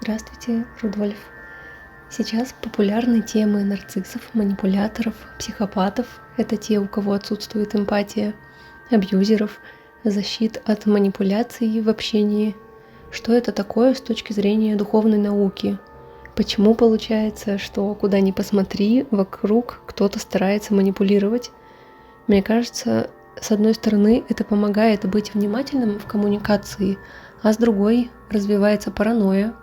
Здравствуйте, Рудольф. Сейчас популярны темы нарциссов, манипуляторов, психопатов. Это те, у кого отсутствует эмпатия, абьюзеров, защит от манипуляций в общении. Что это такое с точки зрения духовной науки? Почему получается, что куда ни посмотри, вокруг кто-то старается манипулировать? Мне кажется, с одной стороны, это помогает быть внимательным в коммуникации, а с другой развивается паранойя,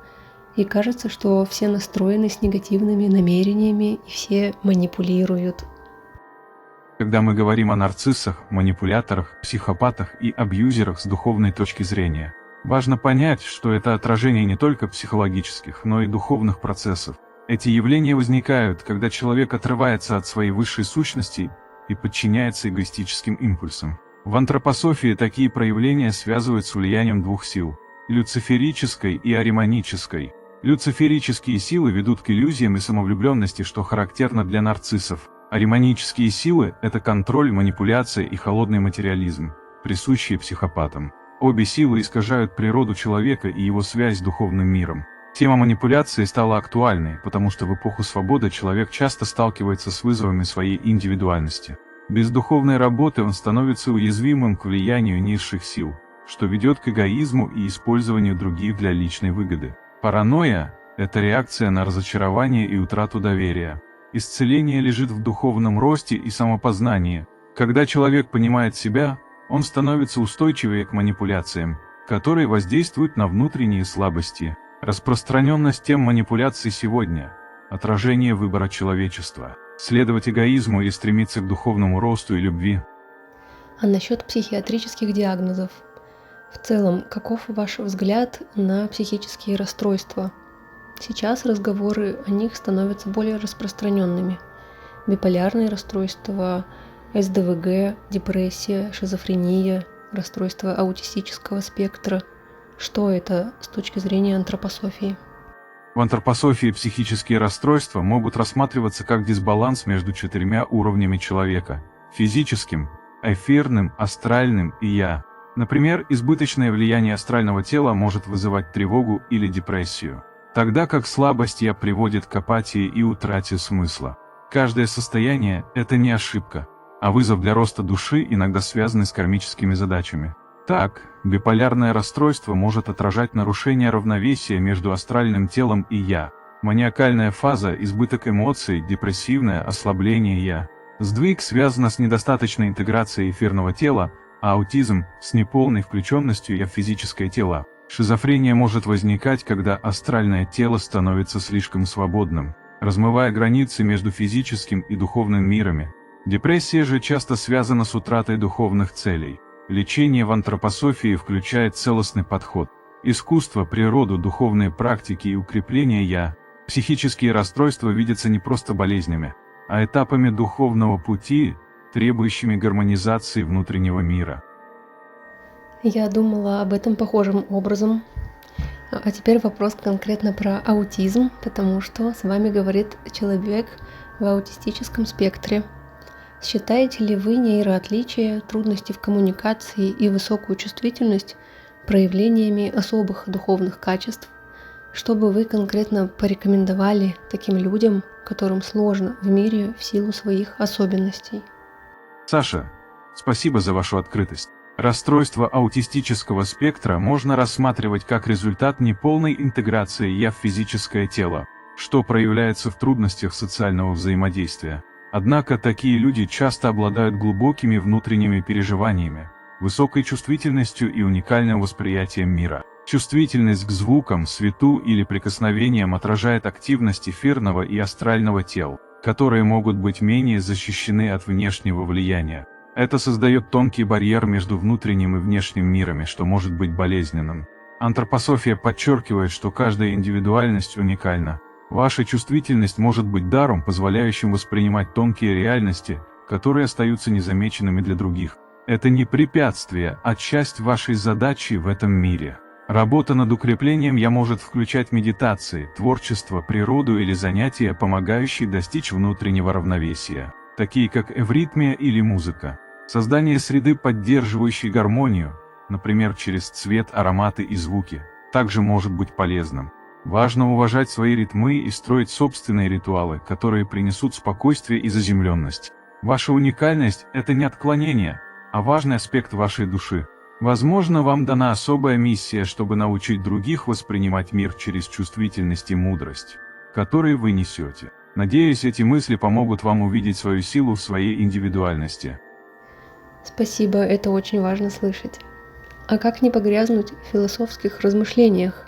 и кажется, что все настроены с негативными намерениями и все манипулируют. Когда мы говорим о нарциссах, манипуляторах, психопатах и абьюзерах с духовной точки зрения, важно понять, что это отражение не только психологических, но и духовных процессов. Эти явления возникают, когда человек отрывается от своей высшей сущности и подчиняется эгоистическим импульсам. В антропософии такие проявления связывают с влиянием двух сил – люциферической и ариманической. Люциферические силы ведут к иллюзиям и самовлюбленности, что характерно для нарциссов. Ариманические силы – это контроль, манипуляция и холодный материализм, присущие психопатам. Обе силы искажают природу человека и его связь с духовным миром. Тема манипуляции стала актуальной, потому что в эпоху свободы человек часто сталкивается с вызовами своей индивидуальности. Без духовной работы он становится уязвимым к влиянию низших сил, что ведет к эгоизму и использованию других для личной выгоды. Паранойя – это реакция на разочарование и утрату доверия. Исцеление лежит в духовном росте и самопознании. Когда человек понимает себя, он становится устойчивее к манипуляциям, которые воздействуют на внутренние слабости. Распространенность тем манипуляций сегодня – отражение выбора человечества. Следовать эгоизму или стремиться к духовному росту и любви. А насчет психиатрических диагнозов? В целом, каков ваш взгляд на психические расстройства? Сейчас разговоры о них становятся более распространенными. Биполярные расстройства, СДВГ, депрессия, шизофрения, расстройства аутистического спектра. Что это с точки зрения антропософии? В антропософии психические расстройства могут рассматриваться как дисбаланс между четырьмя уровнями человека – физическим, эфирным, астральным и «я». Например, избыточное влияние астрального тела может вызывать тревогу или депрессию, тогда как слабость «я» приводит к апатии и утрате смысла. Каждое состояние – это не ошибка, а вызов для роста души, иногда связанный с кармическими задачами. Так, биполярное расстройство может отражать нарушение равновесия между астральным телом и «я». Маниакальная фаза – избыток эмоций, депрессивное ослабление «я». Сдвиг связано с недостаточной интеграцией эфирного тела, а аутизм – с неполной включенностью «я» в физическое тело. Шизофрения может возникать, когда астральное тело становится слишком свободным, размывая границы между физическим и духовным мирами. Депрессия же часто связана с утратой духовных целей. Лечение в антропософии включает целостный подход. Искусство, природу, духовные практики и укрепление «я». Психические расстройства видятся не просто болезнями, а этапами духовного пути, требующими гармонизации внутреннего мира. Я думала об этом похожим образом. А теперь вопрос конкретно про аутизм, потому что с вами говорит человек в аутистическом спектре. Считаете ли вы нейроотличия, трудности в коммуникации и высокую чувствительность проявлениями особых духовных качеств? Что бы вы конкретно порекомендовали таким людям, которым сложно в мире в силу своих особенностей? Саша, спасибо за вашу открытость. Расстройство аутистического спектра можно рассматривать как результат неполной интеграции «я» в физическое тело, что проявляется в трудностях социального взаимодействия. Однако такие люди часто обладают глубокими внутренними переживаниями, высокой чувствительностью и уникальным восприятием мира. Чувствительность к звукам, свету или прикосновениям отражает активность эфирного и астрального тел, которые могут быть менее защищены от внешнего влияния. Это создает тонкий барьер между внутренним и внешним мирами, что может быть болезненным. Антропософия подчеркивает, что каждая индивидуальность уникальна. Ваша чувствительность может быть даром, позволяющим воспринимать тонкие реальности, которые остаются незамеченными для других. Это не препятствие, а часть вашей задачи в этом мире. Работа над укреплением «я» может включать медитации, творчество, природу или занятия, помогающие достичь внутреннего равновесия, такие как эвритмия или музыка. Создание среды, поддерживающей гармонию, например, через цвет, ароматы и звуки, также может быть полезным. Важно уважать свои ритмы и строить собственные ритуалы, которые принесут спокойствие и заземленность. Ваша уникальность – это не отклонение, а важный аспект вашей души. Возможно, вам дана особая миссия, чтобы научить других воспринимать мир через чувствительность и мудрость, которые вы несете. Надеюсь, эти мысли помогут вам увидеть свою силу в своей индивидуальности. Спасибо, это очень важно слышать. А как не погрязнуть в философских размышлениях?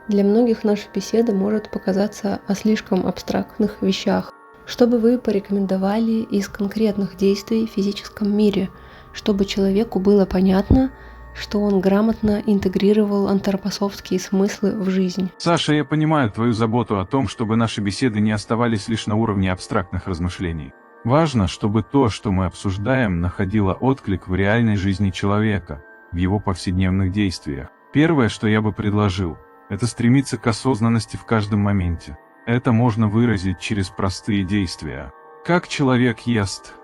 Для многих наша беседа может показаться о слишком абстрактных вещах. Что бы вы порекомендовали из конкретных действий в физическом мире, чтобы человеку было понятно, что он грамотно интегрировал антропософские смыслы в жизнь? Саша, я понимаю твою заботу о том, чтобы наши беседы не оставались лишь на уровне абстрактных размышлений. Важно, чтобы то, что мы обсуждаем, находило отклик в реальной жизни человека, в его повседневных действиях. Первое, что я бы предложил, это стремиться к осознанности в каждом моменте. Это можно выразить через простые действия. Как человек ест,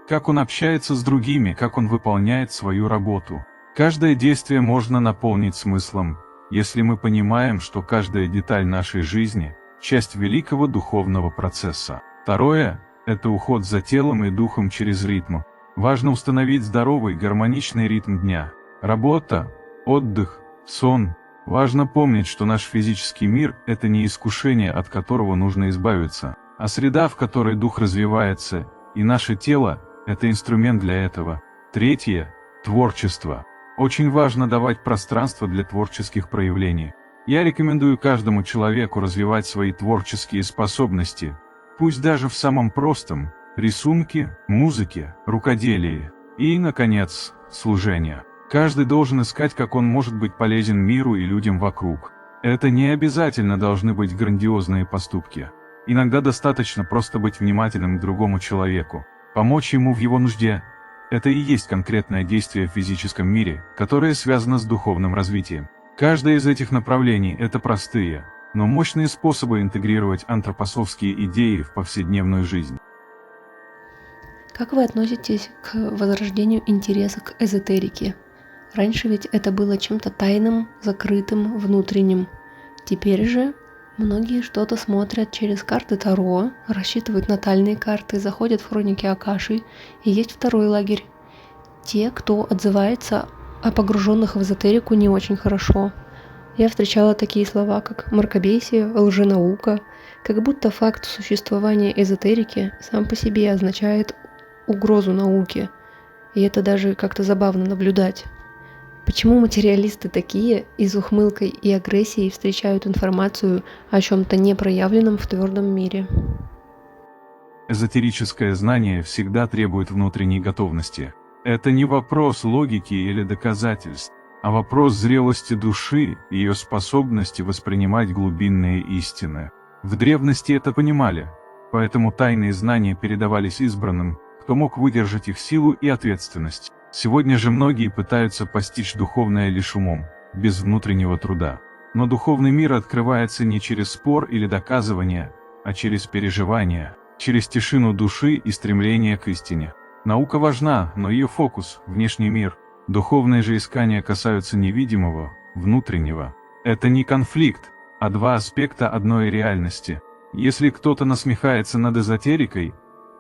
как он общается с другими, как он выполняет свою работу. Каждое действие можно наполнить смыслом, если мы понимаем, что каждая деталь нашей жизни – часть великого духовного процесса. Второе – это уход за телом и духом через ритм. Важно установить здоровый, гармоничный ритм дня. Работа, отдых, сон. Важно помнить, что наш физический мир – это не искушение, от которого нужно избавиться, а среда, в которой дух развивается, и наше тело – это инструмент для этого. Третье – творчество. Очень важно давать пространство для творческих проявлений. Я рекомендую каждому человеку развивать свои творческие способности, пусть даже в самом простом – рисунке, музыке, рукоделии. И, наконец, служение. Каждый должен искать, как он может быть полезен миру и людям вокруг. Это не обязательно должны быть грандиозные поступки. Иногда достаточно просто быть внимательным к другому человеку, помочь ему в его нужде. Это и есть конкретное действие в физическом мире, которое связано с духовным развитием. Каждое из этих направлений – это простые, но мощные способы интегрировать антропософские идеи в повседневную жизнь. Как вы относитесь к возрождению интереса к эзотерике? Раньше ведь это было чем-то тайным, закрытым, внутренним. Теперь же многие что-то смотрят через карты Таро, рассчитывают натальные карты, заходят в хроники Акаши, и есть второй лагерь. Те, кто отзывается о погруженных в эзотерику не очень хорошо. Я встречала такие слова, как мракобесие, лженаука, как будто факт существования эзотерики сам по себе означает угрозу науке, и это даже как-то забавно наблюдать. Почему материалисты такие и с ухмылкой и агрессией встречают информацию о чем-то непроявленном в твердом мире? Эзотерическое знание всегда требует внутренней готовности. Это не вопрос логики или доказательств, а вопрос зрелости души и ее способности воспринимать глубинные истины. В древности это понимали, поэтому тайные знания передавались избранным, кто мог выдержать их силу и ответственность. Сегодня же многие пытаются постичь духовное лишь умом, без внутреннего труда. Но духовный мир открывается не через спор или доказывание, а через переживание, через тишину души и стремление к истине. Наука важна, но ее фокус – внешний мир. Духовные же искания касаются невидимого, внутреннего. Это не конфликт, а два аспекта одной реальности. Если кто-то насмехается над эзотерикой,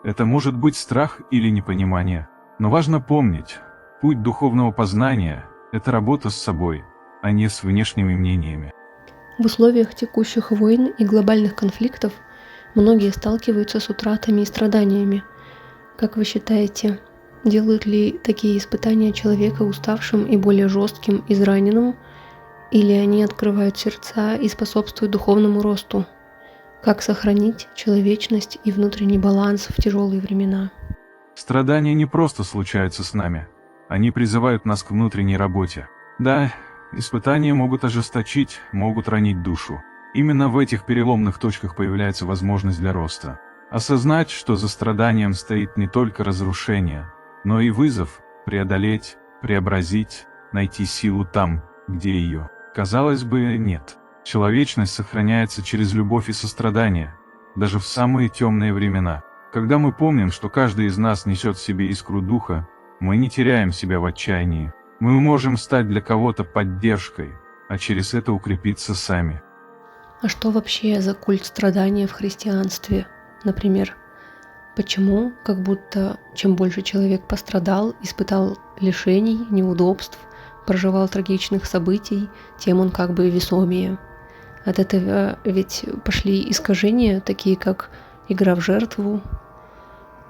это может быть страх или непонимание. Но важно помнить, путь духовного познания – это работа с собой, а не с внешними мнениями. В условиях текущих войн и глобальных конфликтов многие сталкиваются с утратами и страданиями. Как вы считаете, делают ли такие испытания человека уставшим и более жестким, израненным, или они открывают сердца и способствуют духовному росту? Как сохранить человечность и внутренний баланс в тяжелые времена? Страдания не просто случаются с нами, они призывают нас к внутренней работе. Да, испытания могут ожесточить, могут ранить душу. Именно в этих переломных точках появляется возможность для роста. Осознать, что за страданием стоит не только разрушение, но и вызов преодолеть, преобразить, найти силу там, где ее, казалось бы, нет. Человечность сохраняется через любовь и сострадание, даже в самые темные времена. Когда мы помним, что каждый из нас несет в себе искру духа, мы не теряем себя в отчаянии. Мы можем стать для кого-то поддержкой, а через это укрепиться сами. А что вообще за культ страдания в христианстве, например? Почему как будто чем больше человек пострадал, испытал лишений, неудобств, проживал трагичных событий, тем он как бы весомее? От этого ведь пошли искажения, такие как игра в жертву.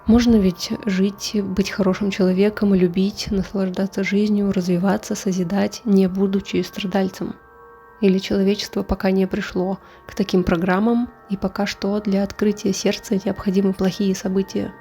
Можно ведь жить, быть хорошим человеком и любить, наслаждаться жизнью, развиваться, созидать, не будучи страдальцем. Или человечество пока не пришло к таким программам, и пока что для открытия сердца необходимы плохие события.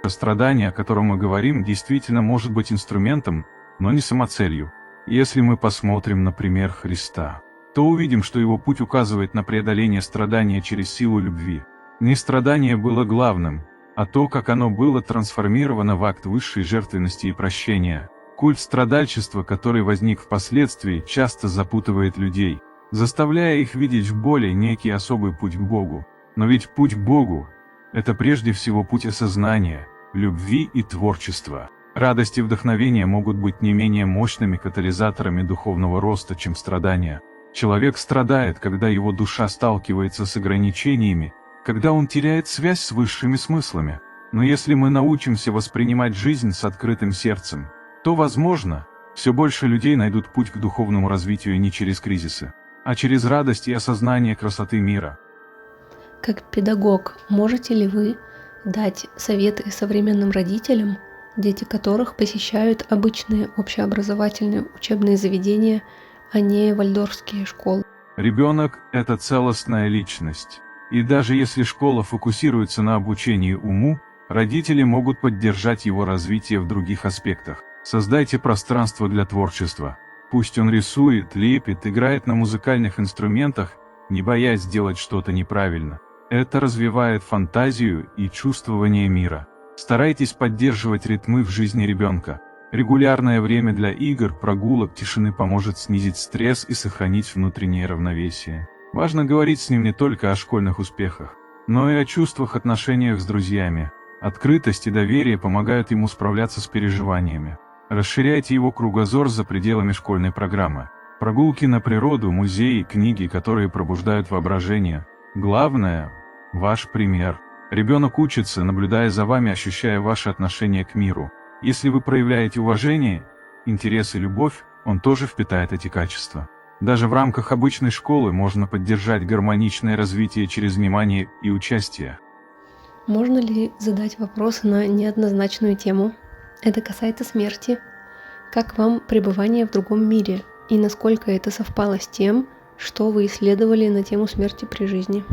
Страдание, о котором мы говорим, действительно может быть инструментом, но не самоцелью. Если мы посмотрим на пример Христа, то увидим, что его путь указывает на преодоление страдания через силу любви. Не страдание было главным, а то, как оно было трансформировано в акт высшей жертвенности и прощения. Культ страдальчества, который возник впоследствии, часто запутывает людей, заставляя их видеть в боли некий особый путь к Богу. Но ведь путь к Богу – это прежде всего путь осознания, любви и творчества. Радость и вдохновение могут быть не менее мощными катализаторами духовного роста, чем страдания. Человек страдает, когда его душа сталкивается с ограничениями, когда он теряет связь с высшими смыслами. Но если мы научимся воспринимать жизнь с открытым сердцем, то, возможно, все больше людей найдут путь к духовному развитию не через кризисы, а через радость и осознание красоты мира. Как педагог, можете ли вы дать советы современным родителям, дети которых посещают обычные общеобразовательные учебные заведения, а не вальдорфские школы? Ребенок – это целостная личность. И даже если школа фокусируется на обучении уму, родители могут поддержать его развитие в других аспектах. Создайте пространство для творчества. Пусть он рисует, лепит, играет на музыкальных инструментах, не боясь сделать что-то неправильно. Это развивает фантазию и чувствование мира. Старайтесь поддерживать ритмы в жизни ребенка. Регулярное время для игр, прогулок, тишины поможет снизить стресс и сохранить внутреннее равновесие. Важно говорить с ним не только о школьных успехах, но и о чувствах, отношениях с друзьями. Открытость и доверие помогают ему справляться с переживаниями. Расширяйте его кругозор за пределами школьной программы. Прогулки на природу, музеи, книги, которые пробуждают воображение. Главное – ваш пример. Ребенок учится, наблюдая за вами, ощущая ваше отношение к миру. Если вы проявляете уважение, интерес и любовь, он тоже впитает эти качества. Даже в рамках обычной школы можно поддержать гармоничное развитие через внимание и участие. Можно ли задать вопрос на неоднозначную тему? Это касается смерти. Как вам пребывание в другом мире? И насколько это совпало с тем, что вы исследовали на тему смерти при жизни?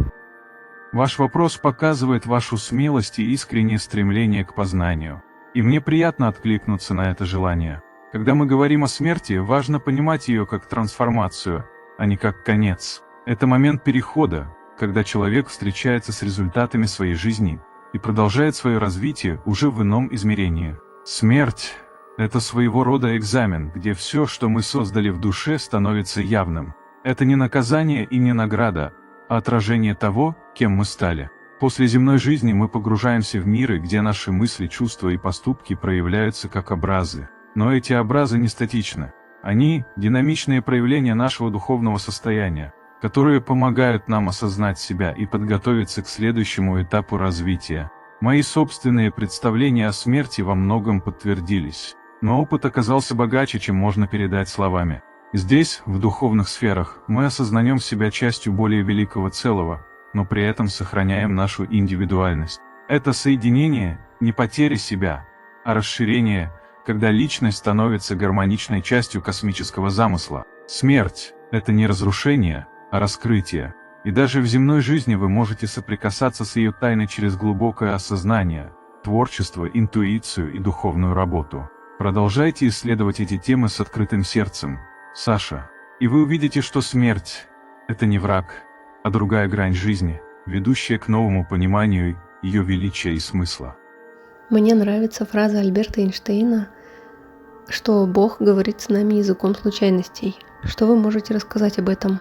Ваш вопрос показывает вашу смелость и искреннее стремление к познанию. И мне приятно откликнуться на это желание. Когда мы говорим о смерти, важно понимать ее как трансформацию, а не как конец. Это момент перехода, когда человек встречается с результатами своей жизни и продолжает свое развитие уже в ином измерении. Смерть – это своего рода экзамен, где все, что мы создали в душе, становится явным. Это не наказание и не награда, а отражение того, кем мы стали. После земной жизни мы погружаемся в миры, где наши мысли, чувства и поступки проявляются как образы. Но эти образы не статичны. Они – динамичные проявления нашего духовного состояния, которые помогают нам осознать себя и подготовиться к следующему этапу развития. Мои собственные представления о смерти во многом подтвердились, но опыт оказался богаче, чем можно передать словами. Здесь, в духовных сферах, мы осознаем себя частью более великого целого, но при этом сохраняем нашу индивидуальность. Это соединение – не потеря себя, а расширение, когда личность становится гармоничной частью космического замысла. Смерть – это не разрушение, а раскрытие. И даже в земной жизни вы можете соприкасаться с ее тайной через глубокое осознание, творчество, интуицию и духовную работу. Продолжайте исследовать эти темы с открытым сердцем, Саша, и вы увидите, что смерть – это не враг, а другая грань жизни, ведущая к новому пониманию ее величия и смысла. Мне нравится фраза Альберта Эйнштейна, что Бог говорит с нами языком случайностей. Что вы можете рассказать об этом?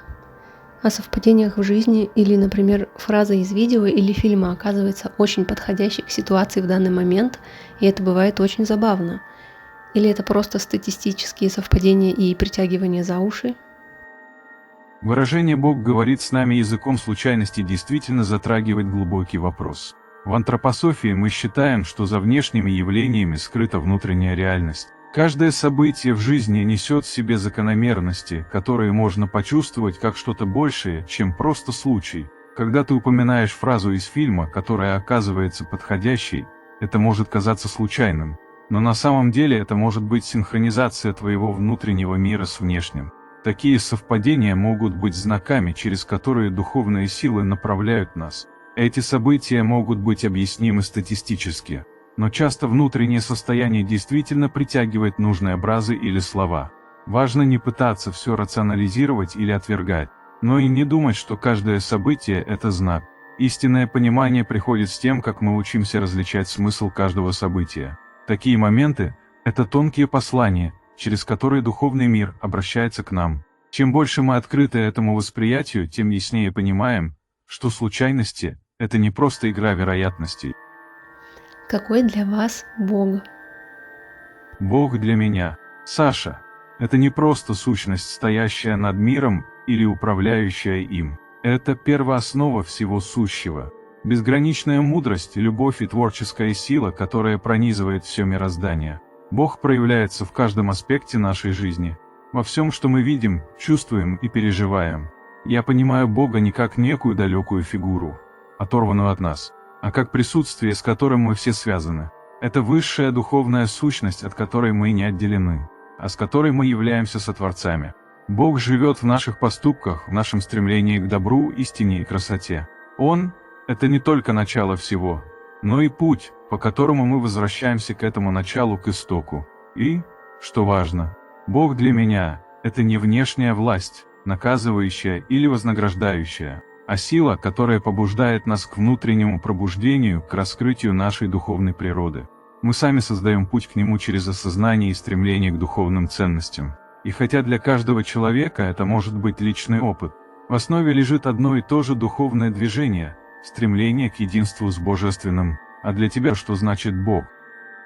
О совпадениях в жизни или, например, фраза из видео или фильма оказывается очень подходящей к ситуации в данный момент, и это бывает очень забавно. Или это просто статистические совпадения и притягивание за уши? Выражение «Бог говорит с нами языком случайности» действительно затрагивает глубокий вопрос. В антропософии мы считаем, что за внешними явлениями скрыта внутренняя реальность. Каждое событие в жизни несет в себе закономерности, которые можно почувствовать как что-то большее, чем просто случай. Когда ты упоминаешь фразу из фильма, которая оказывается подходящей, это может казаться случайным. Но на самом деле это может быть синхронизация твоего внутреннего мира с внешним. Такие совпадения могут быть знаками, через которые духовные силы направляют нас. Эти события могут быть объяснимы статистически, но часто внутреннее состояние действительно притягивает нужные образы или слова. Важно не пытаться все рационализировать или отвергать, но и не думать, что каждое событие – это знак. Истинное понимание приходит с тем, как мы учимся различать смысл каждого события. Такие моменты – это тонкие послания, через которые духовный мир обращается к нам. Чем больше мы открыты этому восприятию, тем яснее понимаем, что случайности – это не просто игра вероятностей. Какой для вас Бог? Бог для меня, Саша, это не просто сущность, стоящая над миром или управляющая им. Это первооснова всего сущего. Безграничная мудрость, любовь и творческая сила, которая пронизывает все мироздание. Бог проявляется в каждом аспекте нашей жизни, во всем, что мы видим, чувствуем и переживаем. Я понимаю Бога не как некую далекую фигуру, оторванную от нас, а как присутствие, с которым мы все связаны. Это высшая духовная сущность, от которой мы не отделены, а с которой мы являемся сотворцами. Бог живет в наших поступках, в нашем стремлении к добру, истине и красоте. Он – это не только начало всего, но и путь, по которому мы возвращаемся к этому началу, к истоку. И, что важно, Бог для меня – это не внешняя власть, наказывающая или вознаграждающая, а сила, которая побуждает нас к внутреннему пробуждению, к раскрытию нашей духовной природы. Мы сами создаем путь к нему через осознание и стремление к духовным ценностям. И хотя для каждого человека это может быть личный опыт, в основе лежит одно и то же духовное движение – стремление к единству с Божественным. А для тебя что значит Бог?